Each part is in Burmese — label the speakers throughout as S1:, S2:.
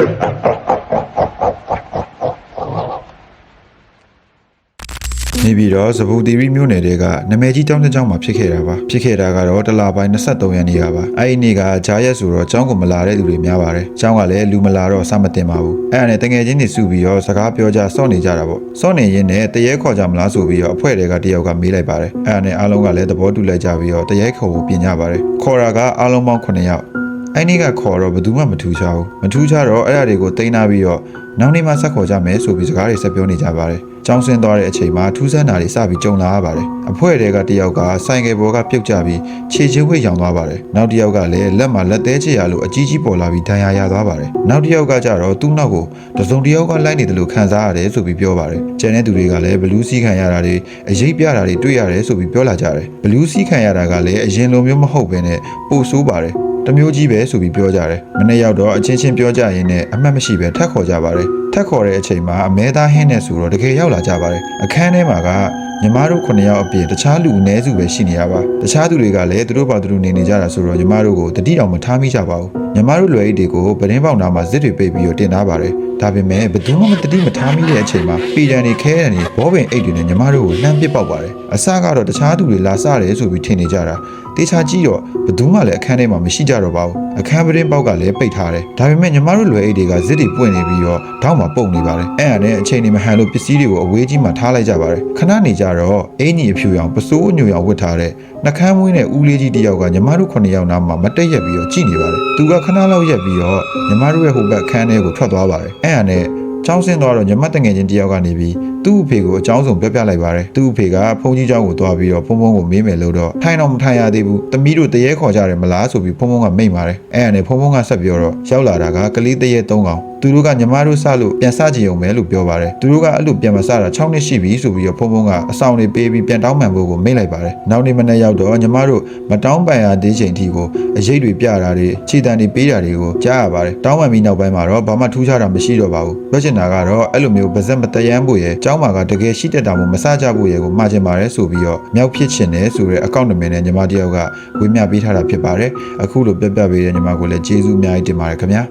S1: နေပြီးတော့စပူတီရီမျိုးနယ်တွေကနမဲကြီးတောင်းတစ်ကြောင်းမှာဖြစ်ခဲ့တာပါဖြစ်ခဲ့တာကတော့တလပိုင်း23ရက်နေ့ကပါအဲ့ဒီနေ့ကဂျားရက်ဆိုတော့ကျောင်းကိုမလာတဲ့လူတွေများပါတယ်ကျောင်းကလည်းလူမလာတော့စမတင်ပါဘူးအဲ့ဒါနဲ့တငယ်ချင်းတွေစုပြီးတော့စကားပြောကြစောင့်နေကြတာပေါ့စောင့်နေရင်းနဲ့တရဲခေါ်ကြမလားဆိုပြီးတော့အဖွဲ့တွေကတယောက်ကမေးလိုက်ပါတယ်အဲ့ဒါနဲ့အားလုံးကလည်းသဘောတူလိုက်ကြပြီးတော့တရဲခေါ်ဖို့ပြင်ကြပါတယ်ခေါ်တာကအားလုံးပေါင်း9ယောက်အဲ့ဒီကခေါ်တော့ဘယ်သူမှမထူချဘူးမထူချတော့အဲ့ဒါတွေကိုတိန်းနာပြီးတော့နောက်နေ့မှဆက်ခေါ်ကြမယ်ဆိုပြီးစကားတွေဆက်ပြောနေကြပါတယ်ကျောင်းဆင်းသွားတဲ့အချိန်မှာထူးဆန်းတာတွေစပြီးကြုံလာရပါတယ်အဖွဲ့တွေကတယောက်ကဆိုင်ကယ်ပေါ်ကပြုတ်ကျပြီးခြေချင်းဝှေ့ရောင်သွားပါတယ်နောက်တယောက်ကလည်းလက်မှာလက်သေးချရလို့အကြီးကြီးပေါ်လာပြီးဒဏ်ရာရသွားပါတယ်နောက်တယောက်ကကျတော့သူ့နောက်ကိုတစုံတယောက်ကလိုက်နေတယ်လို့ခံစားရတယ်ဆိုပြီးပြောပါတယ်ကျန်တဲ့သူတွေကလည်းဘလူးစီးခံရတာတွေအရေးပြတာတွေတွေ့ရတယ်ဆိုပြီးပြောလာကြတယ်ဘလူးစီးခံရတာကလည်းအရင်လိုမျိုးမဟုတ်ဘဲနဲ့ပိုဆိုးပါတယ်တမျိုးကြီးပဲဆိုပြီးပြောကြတယ်မနေ့ရောက်တော့အချင်းချင်းပြောကြရင်းနဲ့အမှတ်မရှိပဲထပ်ခေါ်ကြပါတယ်ထပ်ခေါ်တဲ့အချိန်မှာအမဲသားဟင်းနဲ့ဆိုတော့တကယ်ရောက်လာကြပါတယ်အခန်းထဲမှာကညီမတို့9ယောက်အပြင်တခြားလူအနည်းစုပဲရှိနေရပါတခြားသူတွေကလည်းသူတို့ဘာသူတို့နေကြတာဆိုတော့ညီမတို့ကိုတတိတောင်မထားမိကြပါဘူးညီမတို့လွယ်အိတ်တွေကိုပဒင်းပေါက်နာမှာဇစ်တွေပိတ်ပြီးတော့တင်ထားပါတယ်ဒါပေမဲ့ဘယ်သူမှမတတိမထားမိတဲ့အချိန်မှာပေတံတွေခဲတံတွေဘောပင်အိတ်တွေနဲ့ညီမတို့ကိုလှမ်းပစ်ပေါက်ပါတယ်အစကတော့တခြားသူတွေလာစတယ်ဆိုပြီးထင်နေကြတာတေချာကြည့်တော့ဘယ်သူမှလည်းအခန်းထဲမှာမရှိကြတော့ပါဘူးအခန်းပဒင်းပေါက်ကလည်းပိတ်ထားတယ်ဒါပေမဲ့ညီမတို့လွယ်အိတ်တွေကဇစ်တွေပွင့်နေပြီးတော့ထောက်မှာပုတ်နေပါတယ်အဲ့ဒါနဲ့အချိန်တွေမဟန်လို့ပစ္စည်းတွေကိုအဝေးကြီးမှာထားလိုက်ကြပါတယ်ခဏနေကြတော့အင်ကြီးအဖြူရောင်ပစိုးအညိုရောင်ဝတ်ထားတဲ့နှကန်းမွေးနဲ့ဦးလေးကြီးတယောက်ကညီမတို့9ယောက်နားမှာမတက်ရက်ပြီးတော့ကြည့်နေပါတယ်သူကခဏလောက်ရက်ပြီးတော့ညီမတို့ရဲ့ဟိုဘက်အခန်းထဲကိုထွက်သွားပါတယ်အဲ့ဒါနဲ့ကျောင်းဆင်းသွားတော့ညီမတငယ်ချင်းတယောက်ကနေပြီးသူ့အဖေကိုအကြောင်းစုံပြောပြလိုက်ပါတယ်သူ့အဖေကဖုန်းကြီးကျောင်းကိုသွားပြီးတော့ဖုန်းကိုမေးမယ်လို့တော့ထိုင်တော့မထိုင်ရသေးဘူးတမီးတို့တရေခေါ်ကြတယ်မလားဆိုပြီးဖုန်းကမိတ်ပါတယ်အဲ့ဒါနဲ့ဖုန်းကဆက်ပြောတော့ရောက်လာတာကကလေးတရေ3ကောင်သူတို့ကညီမတို့စလို့ပြန်စကြည့်အောင်ပဲလို့ပြောပါတယ်သူတို့ကအဲ့လိုပြန်မစတာ6နှစ်ရှိပြီဆိုပြီးတော့ဖုန်းကအဆောင်တွေပေးပြီးပြန်တောင်းပန်ဖို့ကိုမိတ်လိုက်ပါတယ်နောက်နေ့မနေ့ရောက်တော့ညီမတို့မတောင်းပန်ရသေးချိန်ထိကိုအရေးတွေပြတာတွေခြေတံတွေပေးတာတွေကိုကြားရပါတယ်တောင်းပန်ပြီးနောက်ပိုင်းမှာတော့ဘာမှထူးခြားတာမရှိတော့ပါဘူးပြောချင်တာကတော့အဲ့လိုမျိုးပါဇက်မတရမ်းဖို့ရဲ့ကျောင်းမှာကတကယ်ရှိတတ်တာမို့မစကြဖို့ရဲ့ကိုမှာချင်ပါတယ်ဆိုပြီးတော့မြောက်ဖြစ်ချင်တယ်ဆိုတဲ့အကောင့်နံပါတ်နဲ့ညီမတယောက်ကဝေမျှပေးထားတာဖြစ်ပါတယ်အခုလိုပြပြပေးတဲ့ညီမကိုလည်းကျေးဇူးအများကြီးတင်ပါတယ်ခင်ဗျာ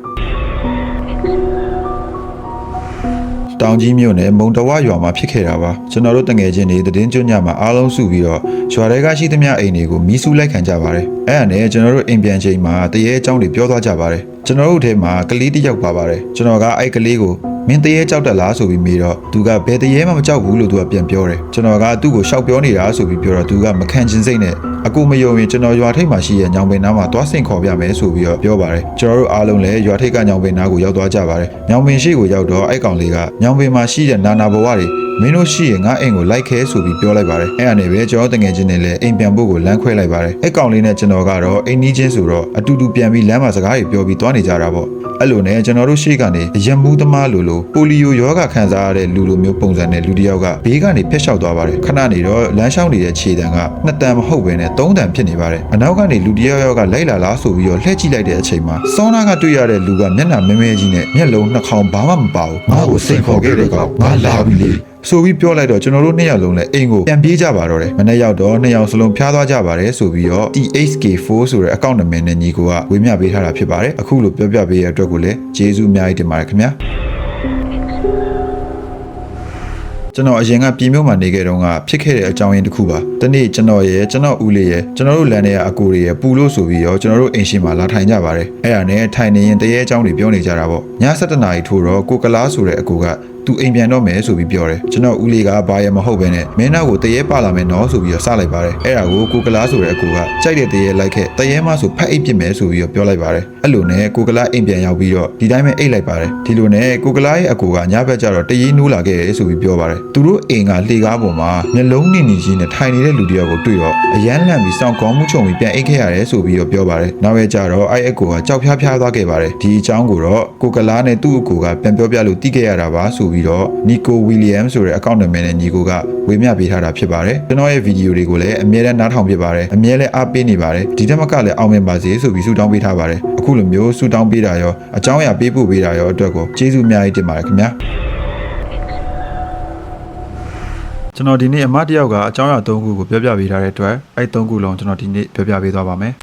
S1: တောင်ကြီးမြို့နယ်မုံတဝရွာမှာဖြစ်ခဲ့တာပါကျွန်တော်တို့တငယ်ချင်းတွေတည်င်းကျွညမှာအားလုံးစုပြီးတော့ရွာတွေကရှိသမျှအိမ်တွေကိုမီးဆူလိုက်ခံကြပါတယ်အဲ့ဒါနဲ့ကျွန်တော်တို့အိမ်ပြန်ချိန်မှာတရေအကြောင်းတွေပြောသွားကြပါတယ်ကျွန်တော်တို့ထဲမှာကလေးတစ်ယောက်ပါပါတယ်ကျွန်တော်ကအဲ့ကလေးကိုမင်းတရေကြောက်တက်လားဆိုပြီးမေးတော့သူကဘယ်တရေမှမကြောက်ဘူးလို့သူကပြန်ပြောတယ်ကျွန်တော်ကသူ့ကိုရှောက်ပြောနေတာဆိုပြီးပြောတော့သူကမခံချင်စိတ်နဲ့အကူမယုံရင်ကျွန်တော်ရွာထိပ်မှာရှိတဲ့ညောင်ပင်နားမှာသွားဆင့်ခေါ်ပြမယ်ဆိုပြီးတော့ပြောပါတယ်ကျွန်တော်တို့အားလုံးလည်းရွာထိပ်ကညောင်ပင်နားကိုရောက်သွားကြပါတယ်ညောင်ပင်ရှိကိုရောက်တော့အဲ့ကောင်လေးကညောင်ပင်မှာရှိတဲ့နာနာဘဝတွေမင်းတို့ရှိရင်ငါအိမ်ကိုလိုက်ခဲဆိုပြီးပြောလိုက်ပါတယ်အဲ့ဒါနဲ့ပဲကျွန်တော်တငယ်ချင်းတွေလည်းအိမ်ပြန်ဖို့ကိုလမ်းခွဲလိုက်ပါတယ်အဲ့ကောင်လေးနဲ့ကျွန်တော်ကတော့အိမ်နီးချင်းဆိုတော့အတူတူပြန်ပြီးလမ်းမှာစကားတွေပြောပြီးသွားနေကြတာပေါ့အဲ့လိုနဲ့ကျွန်တော်တို့ရှေ့ကနေအယံမူးသမားလိုပိုလီယိုရောဂါခံစားရတဲ့လူလိုမျိုးပုံစံနဲ့လူတစ်ယောက်ကဘေးကနေဖျက်လျှောက်သွားပါတယ်ခဏနေတော့လမ်းလျှောက်နေတဲ့ခြေတံက2တန်မဟုတ်ဘဲနဲ့3တန်ဖြစ်နေပါတယ်အနောက်ကနေလူတစ်ယောက်ကလိုက်လာလားဆိုပြီးတော့လှည့်ကြည့်လိုက်တဲ့အချိန်မှာစောနာကတွေ့ရတဲ့လူကမျက်နှာမဲမဲကြီးနဲ့မျက်လုံးနှာခေါင်းဘာမှမပါဘူးငါ့ကိုစိတ်ခေါ်ခဲ့တဲ့ကောင်ငါလာပြီလေဆိုပြီးပြောလိုက်တော့ကျွန်တော်တို့2ယောက်လုံးလည်းအိမ်ကိုပြန်ပြေးကြပါတော့တယ်မနေ့ရောက်တော့2ယောက်စလုံးဖျားသွားကြပါတယ်ဆိုပြီးတော့ THK4 ဆိုတဲ့အကောင့်နံပါတ်နဲ့ညီကိုကဝေမျှပေးထားတာဖြစ်ပါတယ်အခုလိုပြောပြပေးရတဲ့အတွက်ကိုလည်းကျေးဇူးအများကြီးတင်ပါတယ်ခင်ဗျာကျွန်တော်အရင်ကပြည်မြို့မှာနေခဲ့တော့ကဖြစ်ခဲ့တဲ့အကြောင်းရင်းတစ်ခုပါတနေ့ကျွန်တော်ရဲ့ကျွန်တော်ဦးလေးရဲ့ကျွန်တော်တို့လမ်းထဲကအကိုတွေရဲ့ပူလို့ဆိုပြီးတော့ကျွန်တော်တို့အိမ်ရှိမှာလာထိုင်ကြပါတယ်အဲ့ဒါနဲ့ထိုင်နေရင်တရေအကြောင်းတွေပြောနေကြတာပေါ့ည7:00 နာရီထိုးတော့ကိုကလားဆိုတဲ့အကိုကသူအိမ်ပြန်တော့မယ်ဆိုပြီးပြောတယ်ကျွန်တော်ဦးလေးကဘာရမဟုတ်ပဲနဲ့မင်းနောက်ကိုတရေပါလာမယ်နော်ဆိုပြီးတော့စလိုက်ပါတယ်အဲ့ဒါကိုကိုကလားဆိုတဲ့အကိုကကြိုက်တဲ့တရေလိုက်ခဲ့တရေမဆိုဖက်အိတ်ပြစ်မယ်ဆိုပြီးတော့ပြောလိုက်ပါတယ်အဲ့လိုနဲ့ကိုကလားအိမ်ပြန်ရောက်ပြီးတော့ဒီတိုင်းပဲအိတ်လိုက်ပါတယ်ဒီလိုနဲ့ကိုကလားရဲ့အကိုကညဘက်ကျတော့တရေနိုးလာခဲ့တယ်ဆိုပြီးပြောပါတယ်သူတို့အိမ်ကလှေကားပေါ်မှာမျက်လုံးနစ်နေကြီးနဲ့ထိုင်နေတဲ့လူတယောက်ကိုတွေ့တော့အရန်လန့်ပြီးစောင်းခေါင်းမှုချုံပြီးပြန်အိတ်ခဲ့ရတယ်ဆိုပြီးတော့ပြောပါတယ်နောက်ရဲကျတော့အဲ့အကိုကကြောက်ဖျားဖျားသွားခဲ့ပါတယ်ဒီအကြောင်းကိုတော့ကိုကလားနဲ့သူ့အကိုကပြန်ပြောပြလို့သိခဲ့ရတာပါဆိုပြီးတော့နီကိုဝီလီယမ်ဆိုတဲ့အကောင့်နံပါတ်နဲ့ညီကိုကဝေမျှပေးထားတာဖြစ်ပါတယ်ကျွန်တော်ရဲ့ဗီဒီယိုတွေကိုလည်းအမြဲတမ်းနားထောင်ဖြစ်ပါတယ်အမြဲလည်းအားပေးနေပါတယ်ဒီတက်မကလည်းအောင်မြင်ပါစေဆိုပြီးဆုတောင်းပေးထားပါတယ်အခုလိုမျိုးဆုတောင်းပေးတာရောအကြောင်းအရာပေးပို့ပေးတာရောအတွက်ကိုကျေးဇူးအများကြီးတင်ပါတယ်ခင်ဗျာကျွန်တော်ဒီနေ့အမတယောက်ကအကြောင်းအရာ3ခုကိုပြောပြပေးထားတဲ့အတွက်အဲ့3ခုလုံးကျွန်တော်ဒီနေ့ပြောပြပေးသွားပါမယ်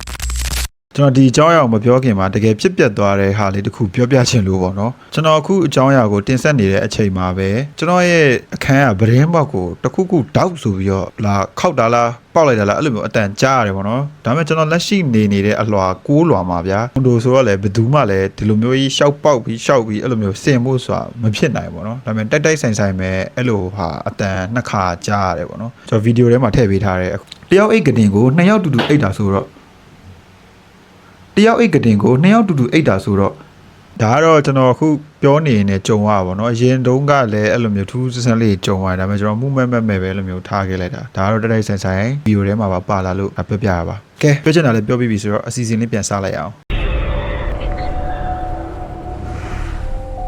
S1: ကျွန်တော်ဒီအကြောင်းအရာကိုမပြောခင်မှာတကယ်ဖြစ်ပျက်သွားတဲ့ဟာလေးတစ်ခုပြောပြချင်လို့ပေါ့နော်ကျွန်တော်အခုအကြောင်းအရာကိုတင်ဆက်နေတဲ့အချိန်မှာပဲကျွန်တော်ရဲ့အခန်းကဗရင်းဘောက်ကိုတစ်ခုခုတောက်ဆိုပြီးတော့လာခောက်တာလားပေါက်လိုက်တာလားအဲ့လိုမျိုးအတန်ကြားရတယ်ပေါ့နော်ဒါပေမဲ့ကျွန်တော်လက်ရှိနေတဲ့အလွာ6လွာမှာဗျာကွန်ဒိုဆိုတော့လည်းဘယ်သူမှလည်းဒီလိုမျိုးကြီးရှောက်ပေါက်ပြီးရှောက်ပြီးအဲ့လိုမျိုးစင်ဖို့ဆိုတာမဖြစ်နိုင်ပေါ့နော်ဒါပေမဲ့တိုက်ဆိုင်ပဲအဲ့လိုဟာအတန်နှစ်ခါကြားရတယ်ပေါ့နော်ကျွန်တော်ဗီဒီယိုထဲမှာထည့်ပေးထားတယ်တယောက်အိတ်ကတင်ကို2ယောက်တူတူအိတ်တာဆိုတော့တယောက်အိတ်ကတင်ကို2ယောက်တူတူအိတ်တာဆိုတော့ဒါကတော့ကျွန်တော်အခုပြောနေနေကြုံရပါဘောเนาะရင်တုံးကလည်းအဲ့လိုမျိုးထူးဆန်းလေးကြုံရတယ်ဒါပေမဲ့ကျွန်တော်မှုမဲ့ပဲအဲ့လိုမျိုးထားခဲ့လိုက်တာဒါကတော့တိုက်ဆိုင်ဗီဒီယိုထဲမှာပါလာလို့ပြောပြရပါကဲပြောချင်တာလည်းပြောပြီးပြီဆိုတော့အစီအစဉ်လေးပြန်စလိုက်အောင်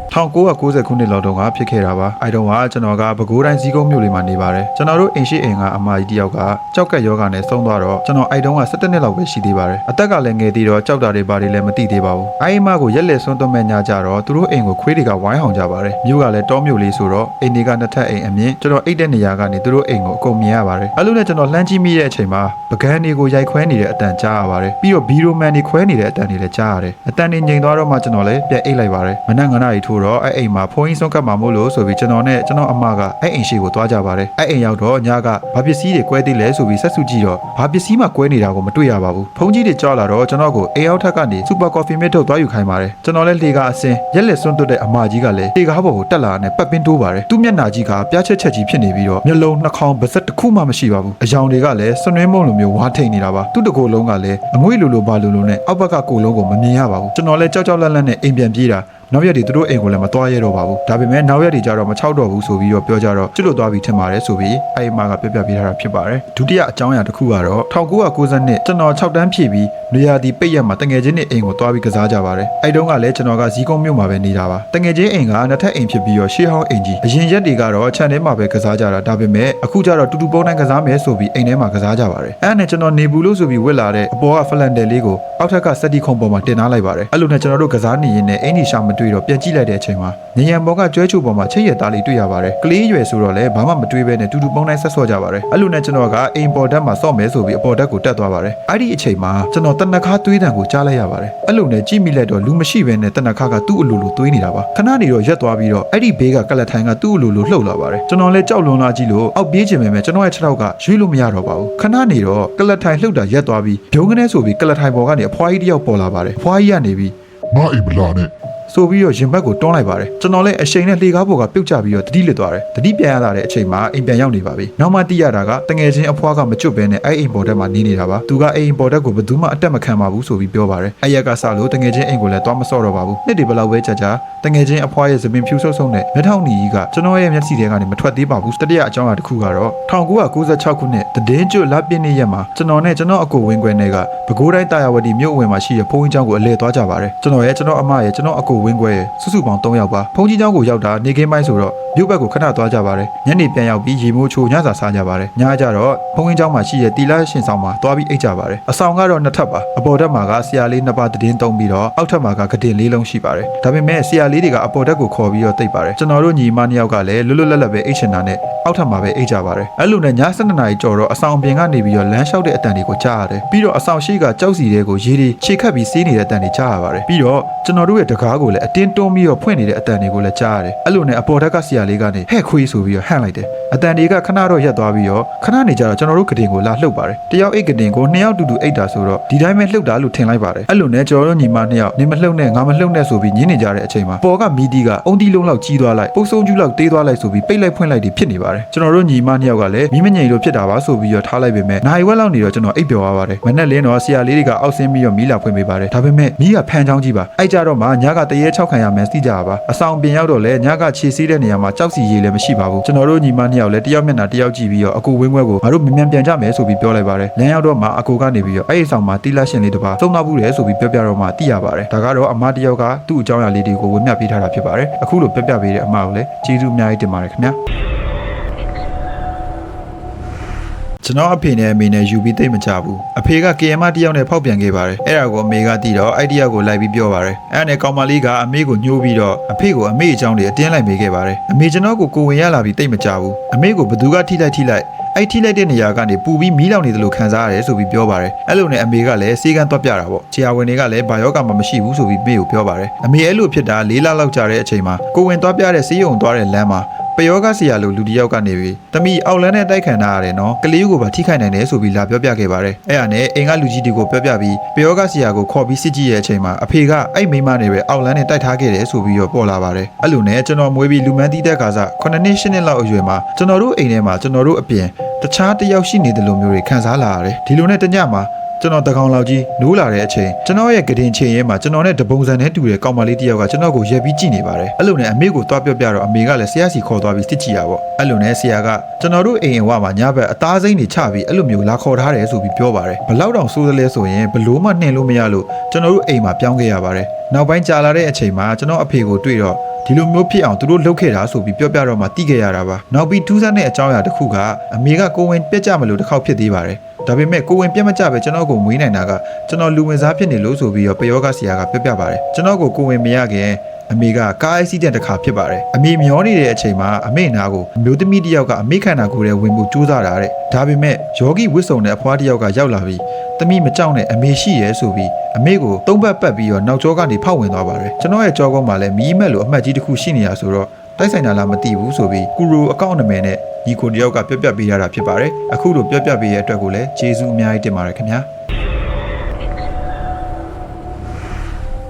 S1: 1990ခုနှစ်လောက်တုန်းကဖြစ်ခဲ့တာပါအဲ့တုန်းကကျွန်တော်ကပဲခူးတိုင်းဇီးကုန်းမြို့လေးမှာနေပါတယ်ကျွန်တော်တို့အိမ်ရှိအိမ်ကအမကြီးတယောက်ကကြောက်ကက်ယောဂနဲ့ဆုံးသွားတော့ကျွန်တော်အဲ့တုန်းက17နှစ်လောက်ပဲရှိသေးပါတယ်အသက်ကလည်းငယ်သေးတော့ကြောက်တာတွေဘာတွေလည်းမသိသေးပါဘူးအဲ့အမကိုရက်လက်ဆွန်းသွတ်မဲ့ညကြတော့သူတို့အိမ်ကိုခွေးတွေကဝိုင်းအောင်ကြပါတယ်မြို့ကလည်းတောမြို့လေးဆိုတော့အိမ်တွေကနှစ်ထပ်အိမ်အမြင့်ကျွန်တော်အိတ်တဲ့နေရာကနေသူတို့အိမ်ကိုအကုန်မြင်ရပါတယ်အဲ့လိုနဲ့ကျွန်တော်လှမ်းကြည့်မိတဲ့အချိန်မှာပကန်းတွေကိုရိုက်ခွဲနေတဲ့အတန်ကြားရပါတယ်ပြီးတော့ဘီရိုမန်တွေခွဲနေတဲ့အတန်တွေလည်းကြားရတယ်အတန်တွေငြိမ်သွားတော့မှကျွန်တော်လည်းပြန်အိတ်လိုက်ပါတယ်မနက်9 နာရီထိုးတော့အဲ့အိမ်မှာဖုန်းကြီးဆုံးကပ်မှာမို့လို့ဆိုပြီးကျွန်တော်နဲ့ကျွန်တော်အမကအဲ့အိမ်ရှိကိုသွားကြပါတယ်အဲ့အိမ်ရောက်တော့ညကဘာပစ္စည်းတွေကွဲသေးလဲဆိုပြီးဆက်စုကြည့်တော့ဘာပစ္စည်းမှကွဲနေတာကိုမတွေ့ရပါဘူးဖုန်းကြီးတွေကြောက်လာတော့ကျွန်တော်ကိုအိမ်ရောက်ထက်ကနေစူပါကော်ဖီမစ်ထုတ်သွားယူခိုင်းပါတယ်ကျွန်တော်လည်းလေကားအစင်ရက်လက်စွန်းသွတ်တဲ့အမကြီးကလည်းလေကားပေါ်ကိုတက်လာနဲ့ပတ်ပင်းတိုးပါတယ်သူ့မျက်နှာကြီးကပြားချက်ကြီးဖြစ်နေပြီးတော့မျက်လုံးနှာခေါင်းပါးစပ်တစ်ခုမှမရှိပါဘူးအယောင်တွေကလည်းစွနှွေးမုံလိုမျိုးဝါထိန်နေတာပါသူ့တကိုယ်လုံးကလည်းအငွေ့လိုဘာလိုနဲ့အောက်ဘက်ကကိုယ်လုံးကိုမမြင်ရပါဘူးကျွန်တော်လည်းကြောက်လန့်နဲ့အိမ်ပြန်ပြေးတာနောက်ရက်တွေသူတို့အိမ်ကိုလည်းမသွားရတော့ပါဘူးဒါပေမဲ့နောက်ရက်တွေကျတော့မချောက်တော့ဘူးဆိုပြီးတော့ပြောကြတော့ကျွတ်လွတ်သွားပြီထင်ပါတယ်ဆိုပြီးအဲ့အမကပြပြပေးထားတာဖြစ်ပါတယ်ဒုတိယအကြောင်းအရာတစ်ခုကတော့1992ကျွန်တော်6တန်းဖြည့်ပြီးနေရာဒီပိတ်ရက်မှာတငယ်ချင်းတွေအိမ်ကိုသွားပြီးကစားကြပါတယ်အဲ့တုန်းကလည်းကျွန်တော်ကဇီးကုန်းမြို့မှာပဲနေတာပါတငယ်ချင်းအိမ်ကနှစ်ထပ်အိမ်ဖြစ်ပြီးတော့ရှေးဟောင်းအိမ်ကြီးအရင်ရက်တွေကတော့ခြံထဲမှာပဲကစားကြတာဒါပေမဲ့အခုကျတော့တူတူပုံတိုင်းကစားမယ်ဆိုပြီးအိမ်ထဲမှာကစားကြပါတယ်အဲ့နဲ့ကျွန်တော်နေဘူးလို့ဆိုပြီးဝစ်လာတဲ့အပေါ်ကဖလန်တယ်လေးကိုအောက်ထက်ကစက်တီခုံပေါ်မှာတင်ထားလိုက်ပါတယ်အဲ့လိုနဲ့ကျွန်တော်တို့ကစားနေရင်းနဲ့အင်ကြီးရှာမတွေ့တော့ပြန်ကြည့်လိုက်တဲ့အချိန်မှာညရံပေါ်ကကျွဲချိုပေါ်မှာချိတ်ရသားလေးတွေ့ရပါတယ်ကလေးရွယ်ဆိုတော့လည်းဘာမှမတွေးဘဲနဲ့တူတူပုံတိုင်းဆက်ဆော့ကြပါတယ်အဲ့လိုနဲ့ကျွန်တော်ကအိမ်ပေါ်ဓာတ်မှာဆော့မယ်ဆိုပြီးအပေါ်ဓာတ်ကိုတက်သွားပါတယ်အဲ့ဒီအချိန်မှာကျွန်တော်တနခါသွေးတံကိုကြားလိုက်ရပါတယ်အဲ့လိုနဲ့ကြည့်မိလိုက်တော့လူမရှိဘဲနဲ့တနခါကသူ့အလိုလိုသွေးနေတာပါခဏနေတော့ရက်သွားပြီးတော့အဲ့ဒီဘေးကကလတ်ထိုင်ကသူ့အလိုလိုလှုပ်လာပါတယ်ကျွန်တော်လည်းကြောက်လွန်လာကြည့်လို့အောက်ပြေးချင်ပေမဲ့ကျွန်တော်ရဲ့ခြေထောက်ကရွေးလို့မရတော့ပါဘူးခဏနေတော့ကလတ်ထိုင်လှုပ်တာရက်သွားပြီးဘုံကနေဆိုပြီးကလတ်ထိုင်ပေါ်ကနေအဖွားကြီးတယောက်ပေါ်လာပါတယ်အဖွားကြီးကနေပြီး
S2: ငါအိမ်မလာနဲ့
S1: ဆိုပြီးတော့ရင်ဘတ်ကိုတွန်းလိုက်ပါတယ်ကျွန်တော်လည်းအရှိန်နဲ့လှေကားပေါ်ကပြုတ်ကျပြီးတော့တတိလစ်သွားတယ်တတိပြန်ရလာတဲ့အချိန်မှာအိမ်ပြန်ရောက်နေပါပြီနောက်မှသိရတာကတငယ်ချင်းအဖွားကမကျွတ်ဘဲနဲ့အဲ့အိမ်ပေါ်တက်မှာနေနေတာပါသူကအိမ်ပေါ်တက်ကိုဘယ်သူမှအတက်မခံပါဘူးဆိုပြီးပြောပါတယ်အဲ့ရက်ကစလို့တငယ်ချင်းအိမ်ကိုလည်းသွားမစော့တော့ပါဘူးနှစ်တွေဘယ်လောက်ပဲကြာတငယ်ချင်းအဖွားရဲ့သပင်ဖြူဆုပ်ဆုပ်နဲ့မျက်ထောင်ညီကြီးကကျွန်တော်ရဲ့မျက်စိထဲကနေမထွက်သေးပါဘူးတတိယအကြောင်းအရာတစ်ခုကတော့1996ခုနှစ်တည်င်းကျွတ်လပြည့်နေ့ရက်မှာကျွန်တော်နဲ့ကျွန်တော်အကိုဝင်းခွဲနဲ့ကပဲခူးတိုင်းတာယာဝတီမြို့ဝင်မှာရှိတဲ့ဘုန်းကြီးကျောင်းကိုအလဲသွားကြပါတယ်ကျွန်တော်ရဲ့ကျွန်တော်အမရဲ့ကျွန်တော်အကိုဝင်းခွဲရဲ့စုစုပေါင်း3ယောက်ပါဘုန်းကြီးကျောင်းကိုရောက်တာနေခင်းပိုင်းဆိုတော့မြို့ဘက်ကိုခဏသွားကြပါတယ်ညနေပြန်ရောက်ပြီးရေမိုးချိုညစာစားကြပါတယ်ညကျတော့ဘုန်းကြီးကျောင်းမှာရှိတဲ့တီလာရှင်ဆောင်မှာသွားပြီးအိတ်ကြပါတယ်အဆောင်ကတော့2ထပ်ပါအပေါ်ထပ်မှာကဆရာလေး2ပါးတည်င်းသုံးပြီးတော့အောက်ထပ်မှာကကတင်4လုံးရှိပါတယ်ဒါပေမဲ့ဆရာလေးတွေကအပေါ်ထပ်ကိုခေါ်ပြီးတော့တိတ်ပါတယ်ကျွန်တော်တို့ညီမ2ယောက်ကလည်းလွတ်လွတ်လပ်လပ်ပဲအိတ်ချင်တာနဲ့အောက်ထပ်မှာပဲအိတ်ကြပါတယ်အဲ့လိုနဲ့ည7:00 နာရီကျော်တော့အဆောင်ပြင်ကနေပြီးတော့လမ်းလျှောက်တဲ့အတန်တွေကိုကြားရတယ်ပြီးတော့အဆောင်ရှိကကြောက်စီတွေကိုရေတွေခြေခတ်ပြီးစီးနေတဲ့အတန်တွေကြားရပါတယ်ပြီးတော့ကျွန်တော်တို့ရဲ့တကားကိုလည်းအတင်းတွန်းပြီးတော့ဖွင့်နေတဲ့အတန်တွေကိုလည်းကြားရတယ်အဲ့လိုနဲ့အပေါ်ထက်ကဆရာလေးကနေဟဲ့ခွေးဆိုပြီးတော့ဟန့်လိုက်တယ်အတန်တွေကခဏတော့ရက်သွားပြီးတော့ခဏနေကြတော့ကျွန်တော်တို့ကတင်ကိုလာလှုပ်ပါတယ်တယောက်အိတ်ကတင်ကို2ယောက်တူတူအိတ်တာဆိုတော့ဒီတိုင်းပဲလှုပ်တာလို့ထင်လိုက်ပါတယ်အဲ့လိုနဲ့ကျွန်တော်တို့ညီမ2ယောက်နေမလှုပ်နဲ့ငါမလှုပ်နဲ့ဆိုပြီးညင်းနေကြတဲ့အချိန်မှာပေါ်ကမီဒီကအုံတီလုံးလောက်ကြီးသွားလိုက်ပုတ်ဆုံးကျူးလောက်တေးသွားလိုက်ဆိုပြီးပိတ်လိုက်ဖွင့်လိုက်ပြီးဖြစ်နေပါတယ်ကျွန်တော်တို့ညီမ2ယောက်ကလည်းမီးမငိန်လို့ဖြစ်တာပါဆိုပြီးတော့ထားလိုက်ပေမဲ့နိုင်ဝက်လောက်နေတော့ကျွန်တော်အိတ်ပျော်သွားပါတယ်မနဲ့လင်းတော့ဆရာလေးတွေကအောက်ဆင်းပြီးတော့မီးလာဖွင့်ပေးပါတယ်ဒါပေမဲ့မီးကဖန်ချောင်းကြီးပါအဲ့ကြတော့မှညကတရေ6ခံရမယ်သိကြပါအဆောင်ပြင်ရောက်တော့လဲညကခြေစည်းတဲ့နေရာမှာကြောက်စီရည်လည်းမရှိပါဘူးကျွန်တော်တို့ညီမ2ယောက်လည်းတယောက်မျက်နှာတယောက်ကြည့်ပြီးတော့အကူဝင်းခွဲကိုငါတို့မြန်ပြန်ကြမယ်ဆိုပြီးပြောလိုက်ပါတယ်လမ်းရောက်တော့မှအကူကနေပြီးတော့အဲ့ဒီဆောင်မှာတီလာရှင်လေးတစ်ပါးသုံးတော့ဘူးလေဆိုပြီးပြောပြတော့မှသိရပါတယ်ဒါကတော့အမတယောက်ကသူ့အကြောင်းအရာလေးတွေကိုဝင်မြပေးထားတာဖြစ်ပါတယ်အခုလိုပြောပြပေးတဲ့အမကိုလည်းကျေးဇူးအများကြီးတင်ပါတယ်ခင်ဗျာကျွန်တော်အဖေနဲ့အမေနဲ့ယူပြီးသိမ့်မကြဘူးအဖေက KM တယောက်နဲ့ဖောက်ပြန်ခဲ့ပါတယ်အဲ့ဒါကိုအမေကတီးတော့အဲ့တယောက်ကိုလိုက်ပြီးပြောပါတယ်အဲ့ဒါနဲ့ကောင်မလေးကအမေကိုညှိုးပြီးတော့အဖေကိုအမေအကြောင်းတွေအတင်းလိုက်မေးခဲ့ပါတယ်အမေကျွန်တော်ကိုဝင်ရလာပြီးသိမ့်မကြဘူးအမေကိုဘသူကထိလိုက် အဲ့ထိလိုက်တဲ့နေရာကနေပူပြီးမီးလောင်နေတယ်လို့ခံစားရတယ်ဆိုပြီးပြောပါတယ်အဲ့လိုနဲ့အမေကလည်းစေကန်းသွားပြတာပေါ့ဆရာဝန်တွေကလည်းဘာယောဂမှမရှိဘူးဆိုပြီးမေကိုပြောပါတယ်အမေအဲ့လိုဖြစ်တာ၄လလောက်ကြာတဲ့အချိန်မှာကိုဝင်သွားပြတဲ့ဆေးရုံသွားတဲ့လမ်းမှာပယောဂဆရာလိုလူတစ်ယောက်ကနေပြီးတမိအောက်လန်းနဲ့တိုက်ခံထားရတယ်နော်ကလေးကိုပါထိခိုက်နိုင်တယ်ဆိုပြီးလာပြောပြခဲ့ပါတယ်အဲ့ဒါနဲ့အိမ်ကလူကြီးတွေကိုပြောပြပြီးပယောဂဆရာကိုခေါ်ပြီးစစ်ကြည့်ရဲ့အချိန်မှာအဖေကအဲ့မိမနဲ့ပဲအောက်လန်းနဲ့တိုက်ထားခဲ့တယ်ဆိုပြီးတော့ပေါ်လာပါတယ်အဲ့လိုနဲ့ကျွန်တော်မွေးပြီးလူမန်းတီးတဲ့ခါစား9နှစ်10နှစ်လောက်အရွယ်မှာကျွန်တော်တို့အိမ်ထဲမှာကျွန်တော်တို့အပြင်တခြားတစ်ယောက်ရှိနေတယ်လို့မျိုးတွေခံစားလာရတယ်ဒီလိုနဲ့တညမှာကျွန်တော်တကောင်လောက်ကြီးနိုးလာတဲ့အချိန်ကျွန်တော်ရဲ့ကတင်ချင်းရဲမှာကျွန်တော်နဲ့တပုံစံနဲ့တူတဲ့ကောင်မလေးတစ်ယောက်ကကျွန်တော်ကိုရက်ပြီးကြည့်နေပါတယ်အဲ့လိုနဲ့အမေကိုသွားပြောပြတော့အမေကလည်းဆရာစီခေါ်သွားပြီးစစ်ကြည့်ရပေါ့အဲ့လိုနဲ့ဆရာကကျွန်တော်တို့အိမ်အဝမှာညဘက်အသားစိမ့်တွေချပြီးအဲ့လိုမျိုးလာခေါ်ထားတယ်ဆိုပြီးပြောပါတယ်ဘလောက်တောင်ဆိုးသလဲဆိုရင်ဘလို့မှနှင်လို့မရလို့ကျွန်တော်တို့အိမ်မှာပြောင်းခဲ့ရပါတယ်နောက်ပိုင်းကြာလာတဲ့အချိန်မှာကျွန်တော်အဖေကိုတွေ့တော့ဒီလိုမျိုးဖြစ်အောင်သူတို့လုပ်ခဲ့တာဆိုပြီးပြောပြတော့မှတိခဲ့ရတာပါနောက်ပြီးထူးဆန်းတဲ့အကြောင်းအရာတစ်ခုကအမေကကိုဝင်ပြက်ကြမလို့တစ်ခေါက်ဖြစ်သေးပါတယ်ဒါပေမဲ့ကိုဝင်ပြက်မကြပဲကျွန်တော်ကိုမွေးနိုင်တာကကျွန်တော်လူဝင်စားဖြစ်နေလို့ဆိုပြီးတော့ပယောဂဆရာကပြောပြပါတယ်ကျွန်တော်ကိုဝင်မရခင်အမေကကားအက်ဆီဒန့်တစ်ခါဖြစ်ပါတယ်အမေမျောနေတဲ့အချိန်မှာအမေနာကိုအမျိုးသမီးတစ်ယောက်ကအမေခန္ဓာကိုယ်ထဲဝင်ဖို့ကြိုးစားတာတဲ့ဒါပေမဲ့ယောဂီဝစ်စုံတဲ့အဖွားတစ်ယောက်ကရောက်လာပြီးသမီးမကြောက်နဲ့အမေရှိရဲဆိုပြီးအမေကိုသုံးပတ်ပတ်ပြီးတော့နောက်ကျောကနေဖောက်ဝင်သွားပါတယ်ကျွန်တော်ရဲ့ကြောကုန်းမှာလည်းမီးမက်လိုအမှတ်ကြီးတစ်ခုရှိနေရဆိုတော့တိုက်ဆိုင်တာလားမသိဘူးဆိုပြီးကူရိုအကောင့်နာမည်နဲ့ညီကိုတယောက်ကပြောပြပေးရတာဖြစ်ပါတယ်အခုလိုပြောပြပေးရတဲ့အတွက်ကိုလည်းကျေးဇူးအများကြီးတင်ပါတယ်ခင်ဗျာ